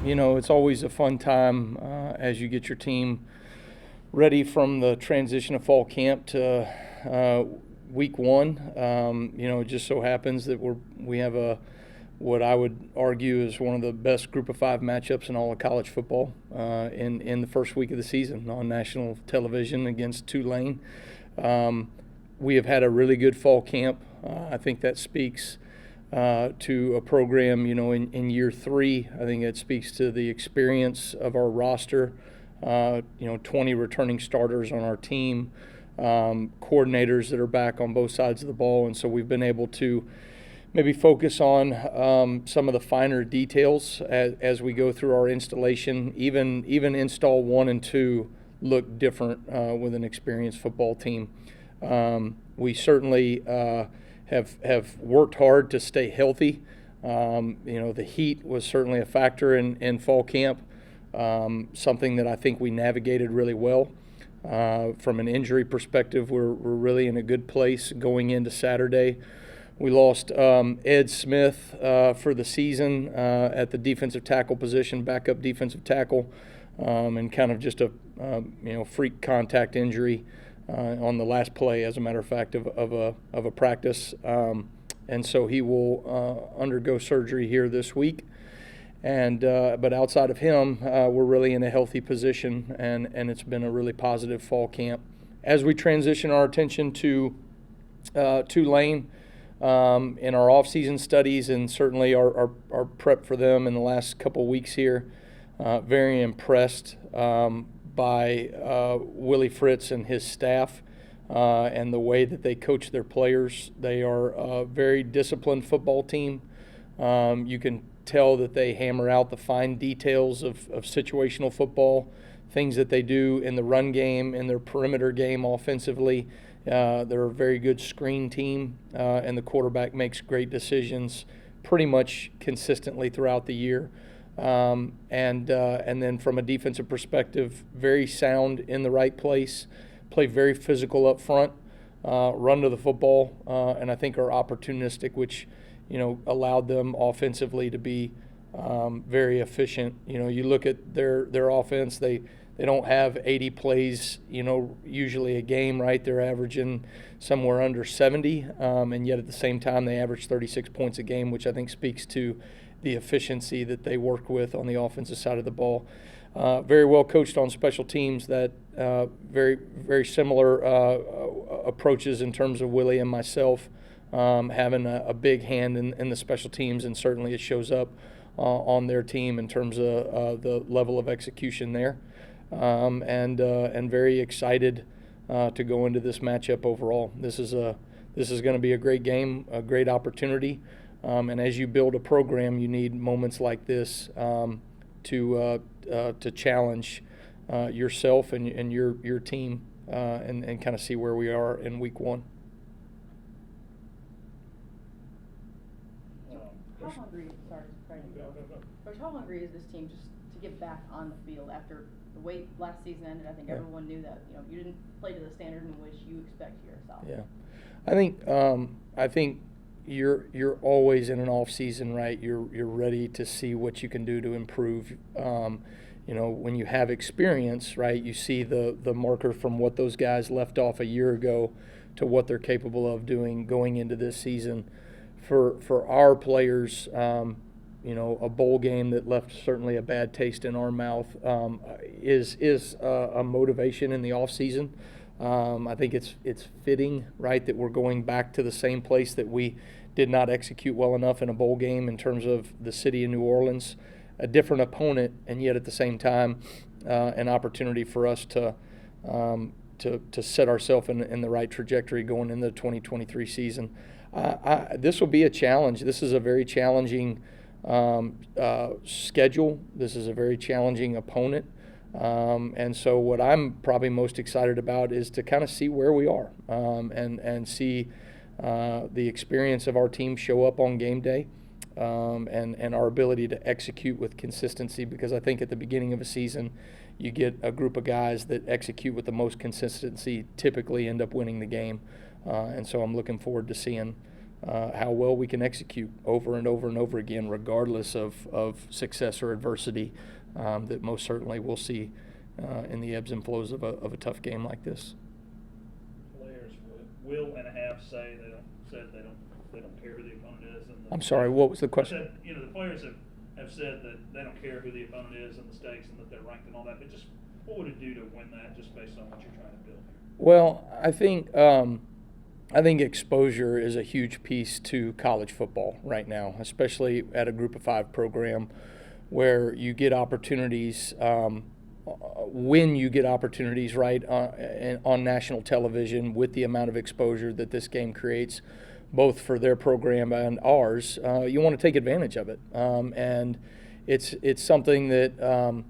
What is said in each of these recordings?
It's always a fun time as you get your team ready from the transition of fall camp to week one. It just so happens that we have what I would argue is one of the best group of five matchups in all of college football in the first week of the season on national television against Tulane. We have had a really good fall camp. I think that speaks to a program, in year three. I think it speaks to the experience of our roster. 20 returning starters on our team, coordinators that are back on both sides of the ball, and so we've been able to maybe focus on some of the finer details as we go through our installation. Even install 1 and 2 look different with an experienced football team. We certainly have worked hard to stay healthy. The heat was certainly a factor in fall camp. Something that I think we navigated really well. From an injury perspective, we're really in a good place going into Saturday. We lost Ed Smith for the season at the defensive tackle position, backup defensive tackle, and kind of just a freak contact injury on the last play, as a matter of fact, of a practice. And so he will undergo surgery here this week. But outside of him, we're really in a healthy position, and it's been a really positive fall camp. As we transition our attention to Tulane in our off-season studies and certainly our prep for them in the last couple weeks here, very impressed by Willie Fritz and his staff and the way that they coach their players. They are a very disciplined football team. You can tell that they hammer out the fine details of situational football, things that they do in the run game, in their perimeter game offensively. They're a very good screen team, and the quarterback makes great decisions pretty much consistently throughout the year. And then from a defensive perspective, very sound in the right place, play very physical up front, run to the football, and I think are opportunistic, which allowed them offensively to be very efficient. You look at their offense, they don't have 80 plays, usually a game, right? They're averaging somewhere under 70, and yet at the same time they average 36 points a game, which I think speaks to the efficiency that they work with on the offensive side of the ball. Very well coached on special teams, that very, very similar approaches in terms of Willie and myself. Having a big hand in the special teams, and certainly it shows up on their team in terms of the level of execution there, and very excited to go into this matchup overall. This is going to be a great game, a great opportunity, and as you build a program, you need moments like this to challenge yourself and your team, and kind of see where we are in week one. How hungry is this team just to get back on the field after the way last season ended? I think everyone knew that you didn't play to the standard in which you expect yourself. Yeah, I think you're always in an off season, right? You're ready to see what you can do to improve. When you have experience, right, you see the marker from what those guys left off a year ago to what they're capable of doing going into this season. For our players, a bowl game that left certainly a bad taste in our mouth is a motivation in the off season. I think it's fitting, right, that we're going back to the same place that we did not execute well enough in a bowl game in terms of the city of New Orleans, a different opponent, and yet at the same time an opportunity for us to set ourselves in the right trajectory going into the 2023 season. This will be a challenge. This is a very challenging schedule. This is a very challenging opponent. And so what I'm probably most excited about is to kind of see where we are and see the experience of our team show up on game day, and our ability to execute with consistency, because I think at the beginning of a season you get a group of guys that execute with the most consistency typically end up winning the game. And so I'm looking forward to seeing how well we can execute over and over and over again, regardless of success or adversity, that most certainly we'll see in the ebbs and flows of a tough game like this. Players will and have said they don't care who the opponent is. I'm sorry, what was the question? Said, the players have said that they don't care who the opponent is and the stakes and that they're ranked and all that. But just what would it do to win that, just based on what you're trying to build here? Well, I think exposure is a huge piece to college football right now, especially at a Group of 5 program where you get opportunities. When you get opportunities, right, on national television with the amount of exposure that this game creates, both for their program and ours, you want to take advantage of it. And it's something that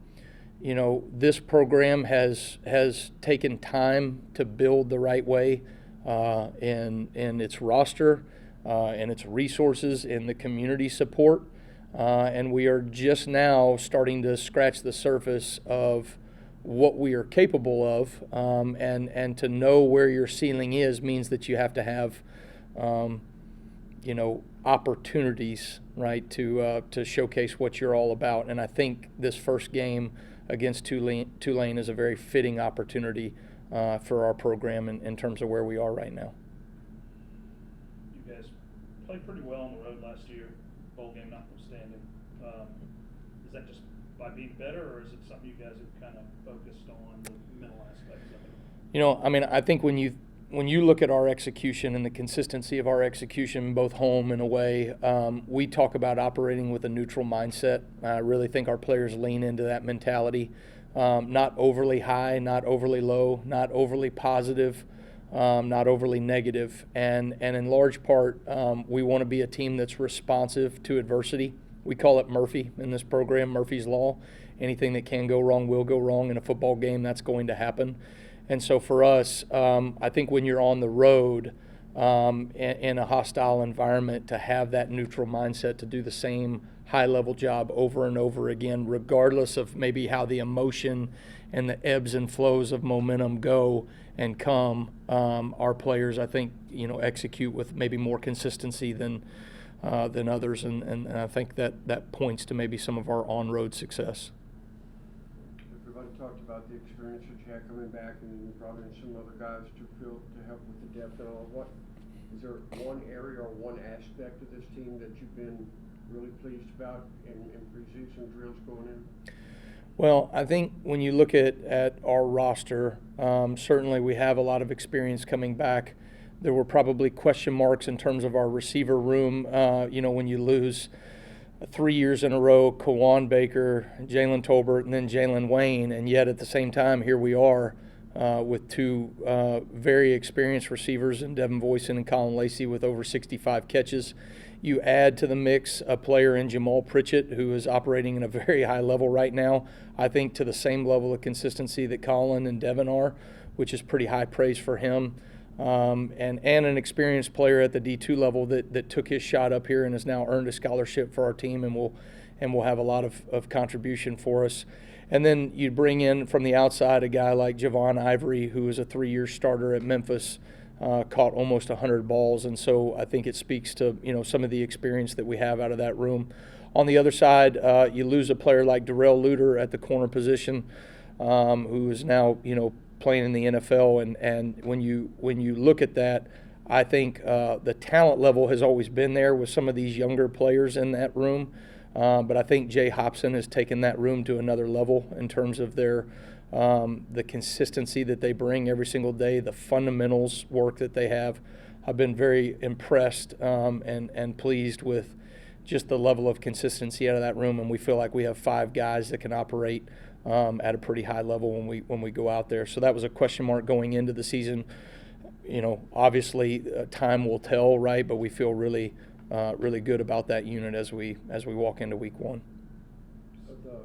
this program has taken time to build the right way in its roster, and its resources, in the community support. And we are just now starting to scratch the surface of what we are capable of, and to know where your ceiling is means that you have to have opportunities, right, to showcase what you're all about. And I think this first game against Tulane is a very fitting opportunity for our program in terms of where we are right now. You guys played pretty well on the road last year, bowl game notwithstanding. Is that just by being better, or is it something you guys have kind of focused on, the mental aspects of it? I think when you look at our execution and the consistency of our execution, both home and away, we talk about operating with a neutral mindset. I really think our players lean into that mentality. Not overly high, not overly low, not overly positive, not overly negative. And in large part, we want to be a team that's responsive to adversity. We call it Murphy in this program, Murphy's Law. Anything that can go wrong will go wrong in a football game. That's going to happen. And so for us, I think when you're on the road in a hostile environment, to have that neutral mindset, to do the same high-level job over and over again, regardless of maybe how the emotion and the ebbs and flows of momentum go and come, our players, I think, execute with maybe more consistency than others, and I think that points to maybe some of our on-road success. Everybody talked about the experience that you had coming back, and you brought in some other guys to help with the depth and all. What is there one area or one aspect of this team that you've been really pleased about in preseason drills going in? Well, I think when you look at our roster, certainly we have a lot of experience coming back. There were probably question marks in terms of our receiver room. When you lose 3 years in a row, Kawan Baker, Jalen Tolbert, and then Jalen Wayne, and yet at the same time, here we are with two very experienced receivers in Devin Voisin and Colin Lacey with over 65 catches. You add to the mix a player in Jamal Pritchett, who is operating in a very high level right now, I think to the same level of consistency that Colin and Devin are, which is pretty high praise for him. And an experienced player at the D2 level that took his shot up here and has now earned a scholarship for our team and will have a lot of contribution for us. And then you bring in from the outside a guy like Javon Ivory, who is a 3-year starter at Memphis, caught almost 100 balls, and so I think it speaks to some of the experience that we have out of that room. On the other side, you lose a player like Darrell Luter at the corner position, who is now playing in the NFL, and when you look at that, I think the talent level has always been there with some of these younger players in that room, but I think Jay Hobson has taken that room to another level in terms of their the consistency that they bring every single day, the fundamentals work that they have. I've been very impressed and pleased with just the level of consistency out of that room, and we feel like we have 5 guys that can operate at a pretty high level when we go out there. So that was a question mark going into the season. Obviously time will tell, right? But we feel really good about that unit as we walk into week 1. Of the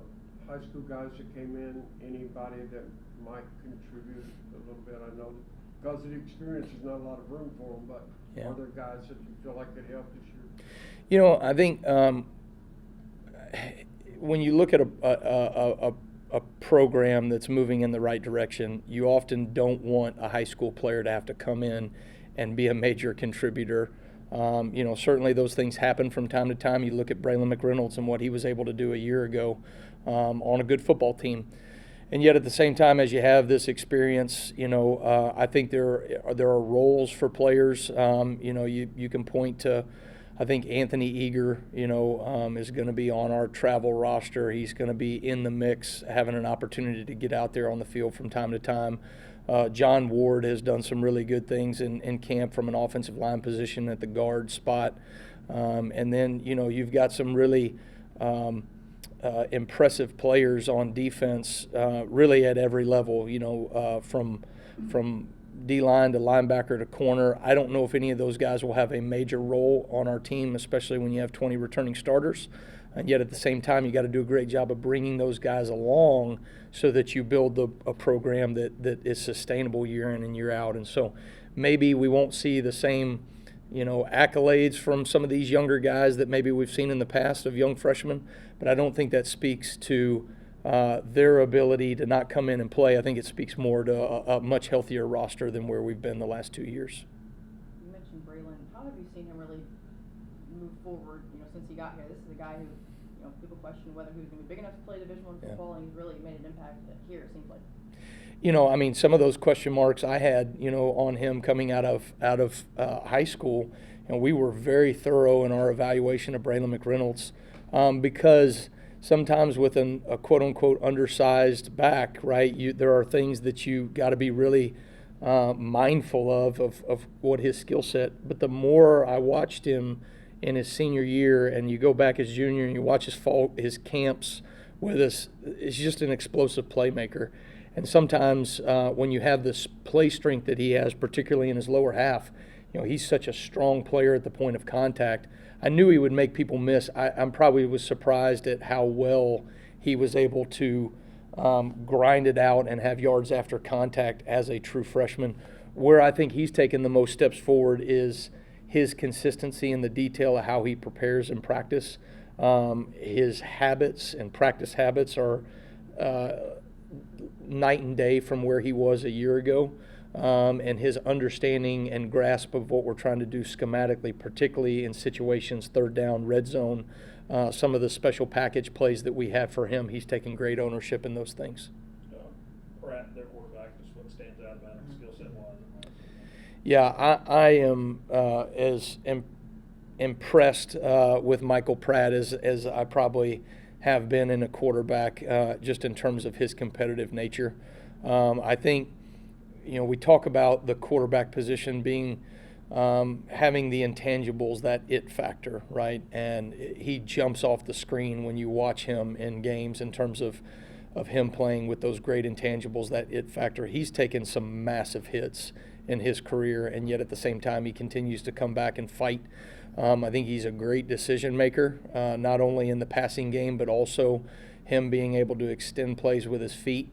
high school guys that came in, anybody that might contribute a little bit? I know because of the experience, there's not a lot of room for them, but are there guys that you feel like could help this year? I think when you look at a program that's moving in the right direction, you often don't want a high school player to have to come in and be a major contributor Certainly those things happen from time to time. You look at Braylon McReynolds and what he was able to do a year ago on a good football team. And yet at the same time, as you have this experience, I think there are roles for players. You can point to, I think Anthony Eager, is going to be on our travel roster. He's going to be in the mix, having an opportunity to get out there on the field from time to time. John Ward has done some really good things in camp from an offensive line position at the guard spot. And then, you've got some really impressive players on defense, really at every level, from D-line to linebacker to corner. I don't know if any of those guys will have a major role on our team, especially when you have 20 returning starters. And yet at the same time, you got to do a great job of bringing those guys along so that you build a program that is sustainable year in and year out. And so maybe we won't see the same accolades from some of these younger guys that maybe we've seen in the past of young freshmen, but I don't think that speaks to their ability to not come in and play. I think it speaks more to a much healthier roster than where we've been the last 2 years. You mentioned Braylon. How have you seen him really move forward, since he got here? This is a guy who, people question whether he was going to be big enough to play Division I football, and he's really made an impact here, it seems like. Some of those question marks I had, on him coming out of high school, and we were very thorough in our evaluation of Braylon McReynolds because sometimes with a quote-unquote undersized back, right, there are things that you got to be really mindful of what his skill set. But the more I watched him in his senior year, and you go back his junior and you watch his camps with us, he's just an explosive playmaker. And sometimes when you have this play strength that he has, particularly in his lower half, he's such a strong player at the point of contact. I knew he would make people miss. I'm probably was surprised at how well he was able to grind it out and have yards after contact as a true freshman. Where I think he's taken the most steps forward is his consistency in the detail of how he prepares in practice. His habits and practice habits are night and day from where he was a year ago, and his understanding and grasp of what we're trying to do schematically, particularly in situations, third down, red zone, some of the special package plays that we have for him, he's taken great ownership in those things. Pratt, their quarterback, is what stands out about him skill set wise. Yeah, I am as impressed with Michael Pratt as I probably have been in a quarterback, just in terms of his competitive nature. I think, we talk about the quarterback position being having the intangibles, that it factor, right? And he jumps off the screen when you watch him in games in terms of him playing with those great intangibles, that it factor. He's taken some massive hits in his career, and yet at the same time he continues to come back and fight. I think he's a great decision maker, not only in the passing game, but also him being able to extend plays with his feet.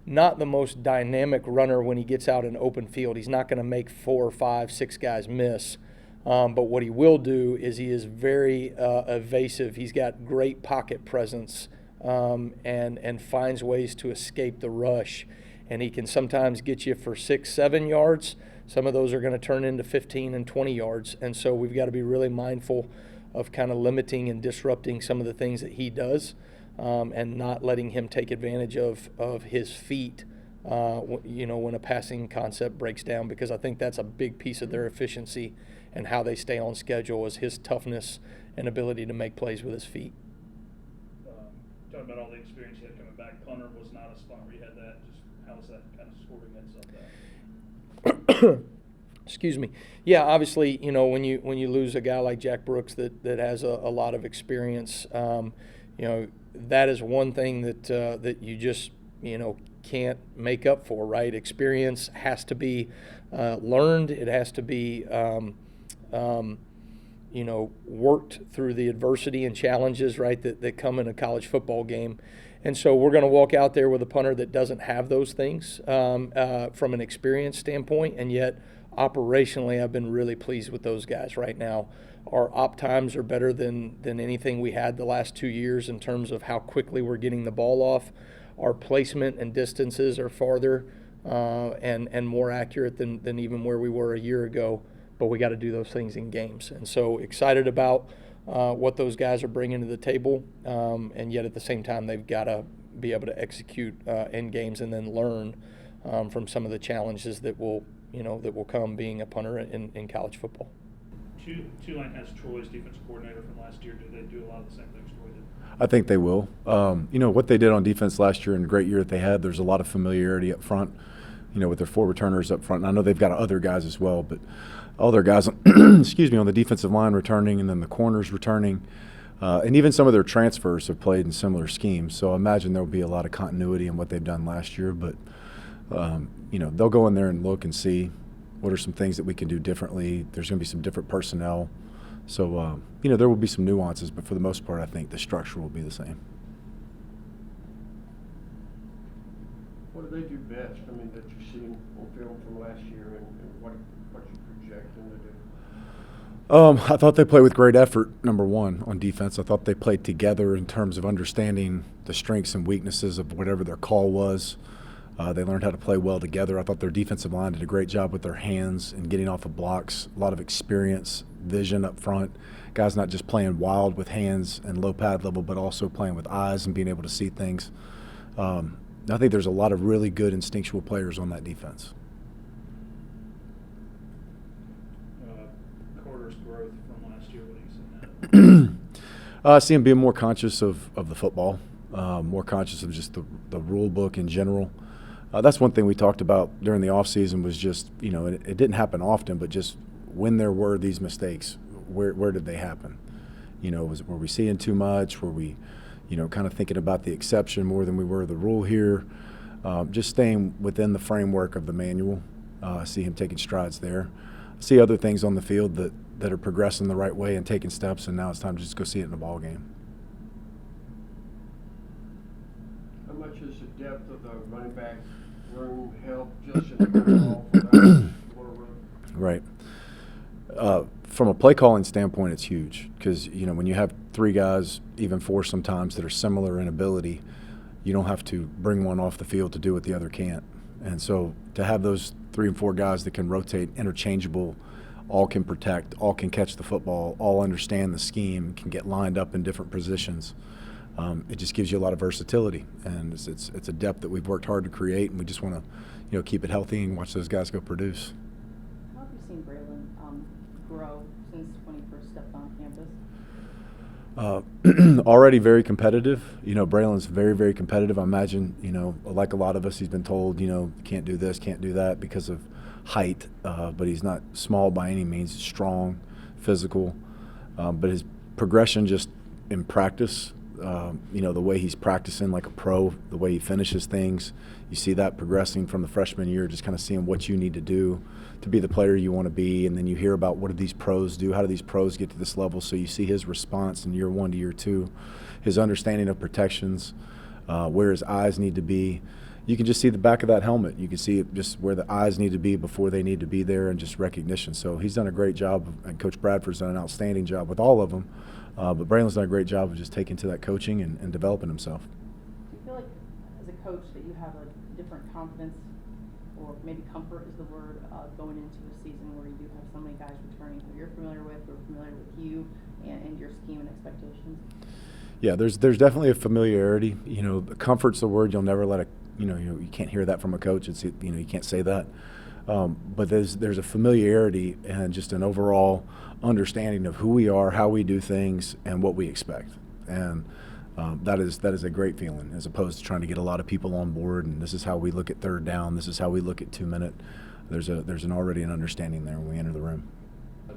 Not the most dynamic runner when he gets out in open field. He's not going to make 4, 5, 6 guys miss. But what he will do is he is very evasive. He's got great pocket presence and finds ways to escape the rush. And he can sometimes get you for 6, 7 yards. Some of those are going to turn into 15 and 20 yards. And so we've got to be really mindful of kind of limiting and disrupting some of the things that he does, and not letting him take advantage of his feet, when a passing concept breaks down, because I think that's a big piece of their efficiency and how they stay on schedule is his toughness and ability to make plays with his feet. Talking about all the experience you had coming back, punter was not as fun. You had that. Just how was that kind of scored against that? Excuse me. Yeah, obviously, when you lose a guy like Jack Brooks that has a lot of experience, that is one thing that you just can't make up for, right? Experience has to be learned. It has to be worked through the adversity and challenges, right, that come in a college football game. And so we're going to walk out there with a punter that doesn't have those things from an experience standpoint, and yet operationally I've been really pleased with those guys right now. Our op times are better than anything we had the last 2 years in terms of how quickly we're getting the ball off. Our placement and distances are farther and more accurate than even where we were a year ago. but we got to do those things in games. And so excited about what those guys are bringing to the table, and yet at the same time they've got to be able to execute in games and then learn from some of the challenges that will come being a punter in college football. Tulane has Troy's defensive coordinator from last year. Do they do a lot of the same things Troy did? I think they will. What they did on defense last year and the great year that they had, there's a lot of familiarity up front, with their 4 returners up front. And I know they've got other guys as well, but all their guys, on the defensive line returning, and then the corners returning, and even some of their transfers have played in similar schemes. So I imagine there'll be a lot of continuity in what they've done last year. But, they'll go in there and look and see what are some things that we can do differently. There's going to be some different personnel. So, there will be some nuances, but for the most part, I think the structure will be the same. What do they do best? I mean, that you've seen on film from last year, and what you project them to do? I thought they played with great effort, number one, on defense. I thought they played together in terms of understanding the strengths and weaknesses of whatever their call was. They learned how to play well together. I thought their defensive line did a great job with their hands and getting off of blocks. A lot of experience, vision up front. Guys not just playing wild with hands and low pad level, but also playing with eyes and being able to see things. I think there's a lot of really good instinctual players on that defense. Carter's growth from last year, what do you see now? I see him being more conscious of the football, more conscious of just the rule book in general. That's one thing we talked about during the offseason was just, it didn't happen often, but just when there were these mistakes, where did they happen? Were we seeing too much? Were we, kind of thinking about the exception more than we were the rule here? Just staying within the framework of the manual. I see him taking strides there. I see other things on the field that are progressing the right way and taking steps, and now it's time to just go see it in the ball game. How much is the depth of the running back room help just in the ball for that room? Right. From a play calling standpoint, it's huge because, when you have 3 guys, even 4 sometimes, that are similar in ability, you don't have to bring one off the field to do what the other can't. And so to have those 3 and 4 guys that can rotate, interchangeable, all can protect, all can catch the football, all understand the scheme, can get lined up in different positions, it just gives you a lot of versatility. And it's a depth that we've worked hard to create, and we just want to, keep it healthy and watch those guys go produce. How have you seen Braylon grow since when he first stepped on campus? Already very competitive. Braylon's very, very competitive. I imagine, like a lot of us, he's been told, can't do this, can't do that because of height, but he's not small by any means. He's strong, physical, but his progression just in practice, the way he's practicing like a pro, the way he finishes things, you see that progressing from the freshman year, just kind of seeing what you need to do to be the player you want to be, and then you hear about what do these pros do, how do these pros get to this level, so you see his response in year 1 to year 2, his understanding of protections, where his eyes need to be. You can just see the back of that helmet. You can see just where the eyes need to be before they need to be there, and just recognition. So he's done a great job, and Coach Bradford's done an outstanding job with all of them, but Braylon's done a great job of just taking to that coaching and developing himself. Do you feel like, as a coach, that you have a different confidence, or maybe comfort is the word, going into a season where you do have so many guys returning who you're familiar with, who are familiar with you and your scheme and expectations? Yeah, there's definitely a familiarity. The comfort's the word. You'll never let you can't hear that from a coach. It's you can't say that. But there's a familiarity and just an overall understanding of who we are, how we do things, and what we expect. And that is a great feeling, as opposed to trying to get a lot of people on board. And this is how we look at third down. This is how we look at 2-minute. There's already an understanding there when we enter the room.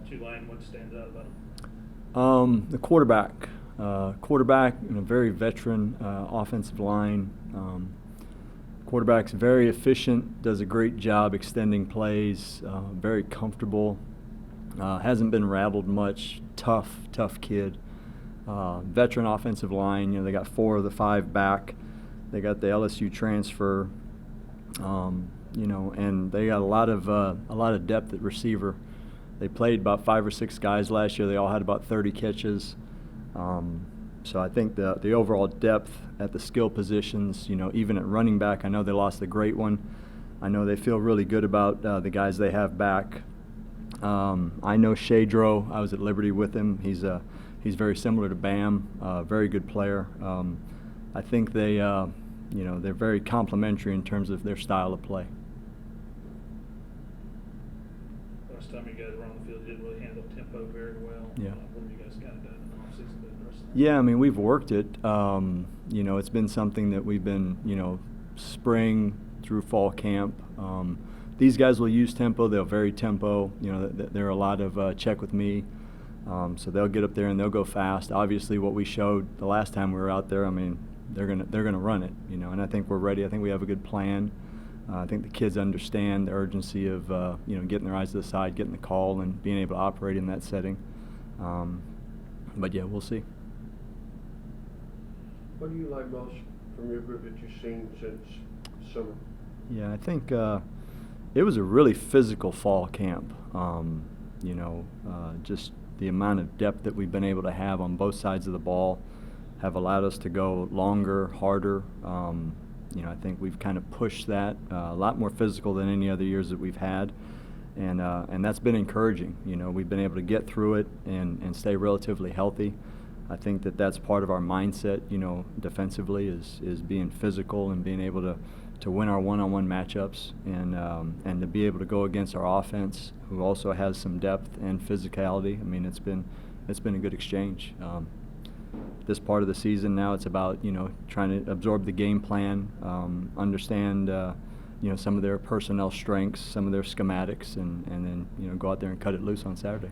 Tulane, what stands out about him? The quarterback. Very veteran offensive line. Quarterback's very efficient, does a great job extending plays, very comfortable, hasn't been rattled much, tough kid. Veteran offensive line, they got 4 of the 5 back. They got the LSU transfer, and they got a lot of depth at receiver. They played about 5 or 6 guys last year. They all had about 30 catches. So I think the overall depth at the skill positions, even at running back, I know they lost a great one. I know they feel really good about the guys they have back. I know Shadro. I was at Liberty with him. He's very similar to Bam, very good player. I think they're very complementary in terms of their style of play. Last time you guys were on the field, you didn't really handle tempo very well. Yeah. What have you guys kind of done in the offseason to address that? Yeah, I mean, we've worked it. It's been something that we've been, spring through fall camp. These guys will use tempo. They'll vary tempo. There are a lot of check with me. So they'll get up there and they'll go fast. Obviously, what we showed the last time we were out there, I mean, they're gonna run it, and I think we're ready. I think we have a good plan. I think the kids understand the urgency of, getting their eyes to the side, getting the call, and being able to operate in that setting. But yeah, we'll see. What do you like most from your group that you've seen since summer? Yeah, I think it was a really physical fall camp. Just the amount of depth that we've been able to have on both sides of the ball have allowed us to go longer, harder. I think we've kind of pushed that a lot more physical than any other years that we've had, and that's been encouraging. We've been able to get through it and stay relatively healthy. I think that's part of our mindset, defensively is being physical and being able to win our one-on-one matchups and to be able to go against our offense, who also has some depth and physicality. I mean, it's been a good exchange. This part of the season now, it's about trying to absorb the game plan, understand some of their personnel strengths, some of their schematics, and then go out there and cut it loose on Saturday.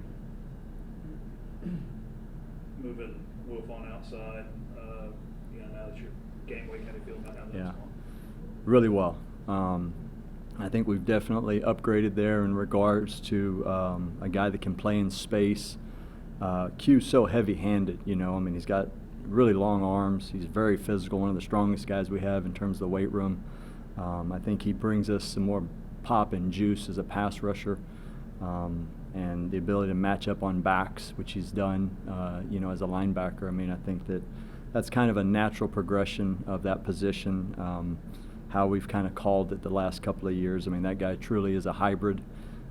Moving Wolf on outside, now that you're game week, how do you feel about how that's going? Really well. I think we've definitely upgraded there in regards to a guy that can play in space. Q's so heavy-handed, he's got really long arms. He's very physical, one of the strongest guys we have in terms of the weight room. I think he brings us some more pop and juice as a pass rusher, and the ability to match up on backs, which he's done, as a linebacker. I mean, I think that's kind of a natural progression of that position, how we've kind of called it the last couple of years. I mean, that guy truly is a hybrid.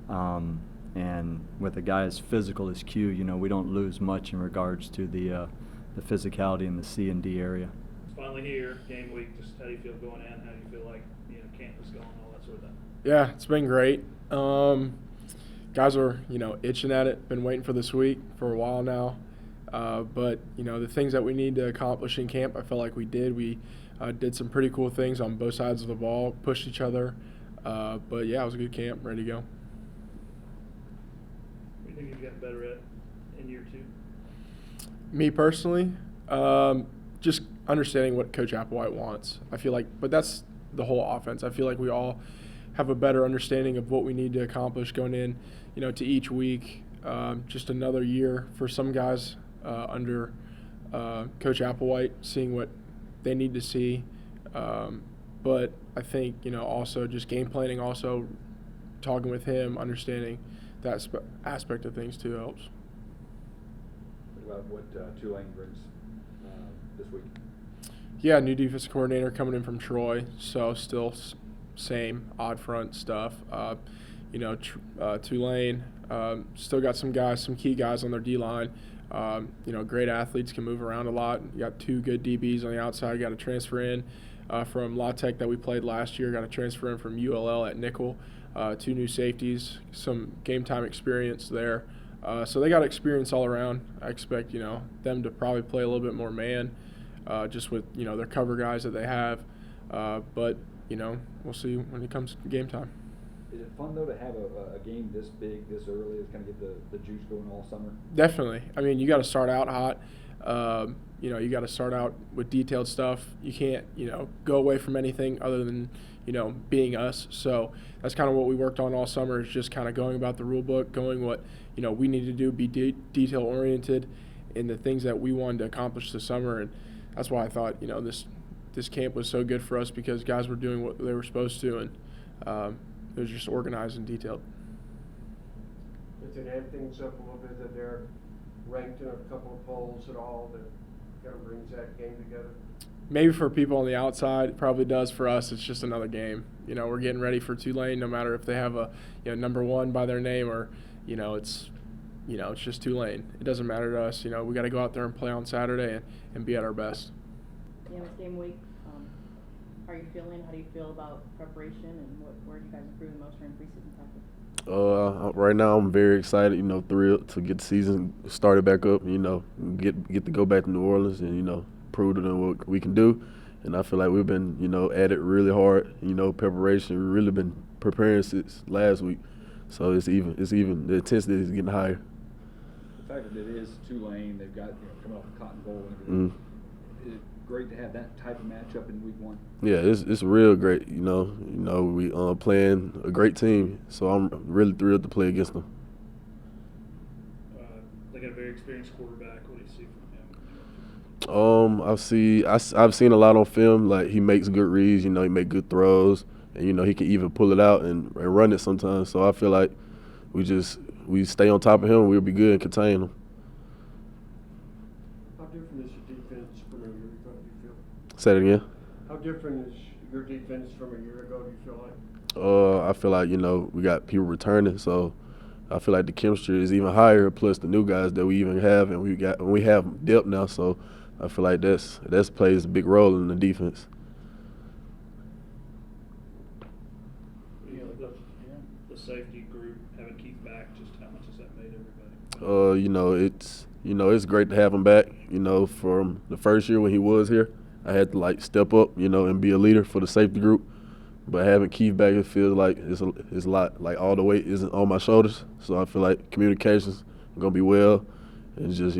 And with a guy as physical as Q, we don't lose much in regards to the physicality in the C and D area. It's finally here, game week. Just how do you feel going in? How do you feel like camp is going, all that sort of thing? Yeah, it's been great. Guys are itching at it. Been waiting for this week for a while now. But the things that we need to accomplish in camp, I felt like we did. We did some pretty cool things on both sides of the ball, pushed each other. But yeah, it was a good camp. Ready to go. What do you think you've gotten better at in year two? Me personally, just understanding what Coach Applewhite wants. I feel like, but that's the whole offense. I feel like we all have a better understanding of what we need to accomplish going in, to each week. Just another year for some guys under Coach Applewhite, seeing what they need to see. But I think, also just game planning, also talking with him, understanding that aspect of things too helps. What about what Tulane brings this week? Yeah, new defensive coordinator coming in from Troy, so still same odd front stuff. Tulane still got some key guys on their D-line. Great athletes, can move around a lot. You got two good DBs on the outside. Got to transfer in from La Tech that we played last year. Got to transfer in from ULL at nickel. Two new safeties, some game time experience there. So they got experience all around. I expect them to probably play a little bit more man, just with their cover guys that they have. But we'll see when it comes to game time. Is it fun, though, to have a game this big, this early? It's kind of get the juice going all summer? Definitely. I mean, you got to start out hot. You got to start out with detailed stuff. You can't, go away from anything other than, being us. So that's kind of what we worked on all summer, is just kind of going about the rule book, going what, we need to do, be detail-oriented in the things that we wanted to accomplish this summer. And that's why I thought, this camp was so good for us, because guys were doing what they were supposed to, and it was just organized and detailed. Does it add things up a little bit that they're ranked in a couple of polls at all that kind of brings that game together? Maybe for people on the outside, it probably does. For us, it's just another game. We're getting ready for Tulane, no matter if they have a number one by their name or it's just Tulane. It doesn't matter to us. We got to go out there and play on Saturday and be at our best. Yeah, it's game week. How are you feeling? How do you feel about preparation, and where do you guys improve the most during preseason practice? Right now I'm very excited, thrilled to get the season started back up, get to go back to New Orleans and, prove to them what we can do. And I feel like we've been, at it really hard, preparation. We've really been preparing since last week. So it's even, the intensity is getting higher. The fact that it is Tulane, they've got, coming off the Cotton Bowl and everything. Mm. Is it great to have that type of matchup in week 1? Yeah, it's real great, we playing a great team, so I'm really thrilled to play against them. They got a very experienced quarterback. What do you see from him? I've seen a lot on film. Like, he makes good reads, he make good throws, and he can even pull it out and run it sometimes. So I feel like we stay on top of him, we'll be good and contain him. How different is your defense from a year ago, do you feel? Say it again. How different is your defense from a year ago, do you feel like? I feel like, we got people returning, so I feel like the chemistry is even higher, plus the new guys that we even have, and we have depth now, so I feel like that's plays a big role in the defense. The safety group having Keith back, just how much has that made everybody? It's great to have him back. From the first year when he was here, I had to step up, and be a leader for the safety group. But having Keith back, it feels like it's a lot. Like, all the weight isn't on my shoulders, so I feel like communications gonna be well, and just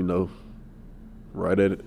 right at it.